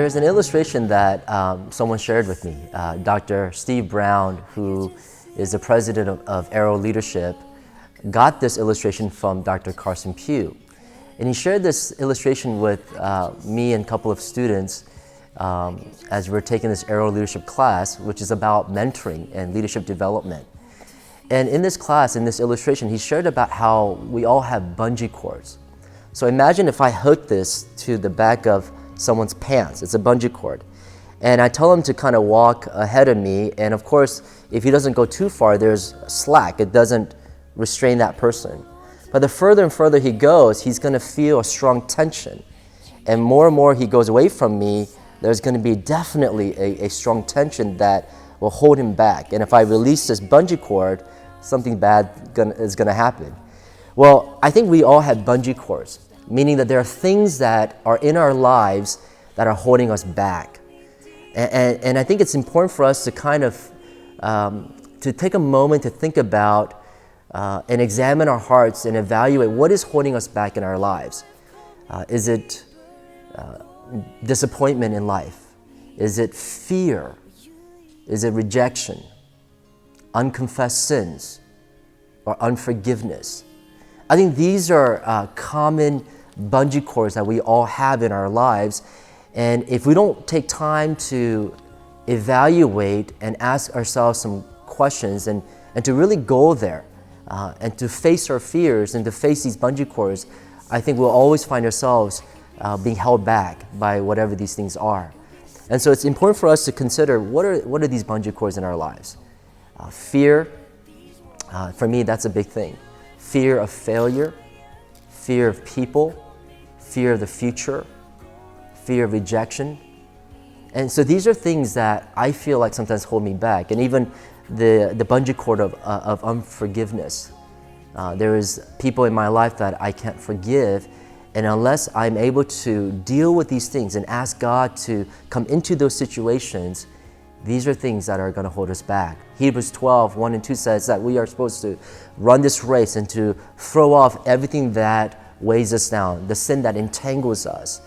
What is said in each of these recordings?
There's an illustration that someone shared with me. Dr. Steve Brown, who is the president of Arrow Leadership, got this illustration from Dr. Carson Pugh. And he shared this illustration with me and a couple of students as we're taking this Arrow Leadership class, which is about mentoring and leadership development. And in this class, in this illustration, he shared about how we all have bungee cords. So imagine if I hook this to the back of someone's pants. It's a bungee cord. And I tell him to kind of walk ahead of me. And of course, if he doesn't go too far, there's slack. It doesn't restrain that person. But the further and further he goes, he's going to feel a strong tension. And more he goes away from me, there's going to be definitely a strong tension that will hold him back. And if I release this bungee cord, something bad is going to happen. Well, I think we all have bungee cords, meaning that there are things that are in our lives that are holding us back. And I think it's important for us to kind of to take a moment to think about and examine our hearts and evaluate what is holding us back in our lives. Is it disappointment in life? Is it fear? Is it rejection? Unconfessed sins? Or unforgiveness? I think these are common bungee cords that we all have in our lives. And if we don't take time to evaluate and ask ourselves some questions and to really go there and to face our fears and to face these bungee cords, I think we'll always find ourselves being held back by whatever these things are. And so it's important for us to consider what are these bungee cords in our lives. Fear, for me, that's a big thing. Fear of failure, fear of people, fear of the future, fear of rejection. And so these are things that I feel like sometimes hold me back. And even the bungee cord of unforgiveness. There is people in my life that I can't forgive, and unless I'm able to deal with these things and ask God to come into those situations, these are things that are going to hold us back. Hebrews 12, 1 and 2 says that we are supposed to run this race and to throw off everything that weighs us down, the sin that entangles us.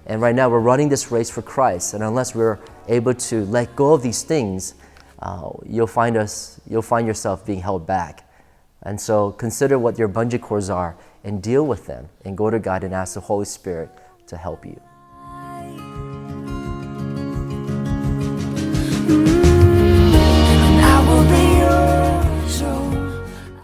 And right now we're running this race for Christ, and unless we're able to let go of these things, you'll find yourself being held back. And so consider what your bungee cords are and deal with them and go to God and ask the Holy Spirit to help you.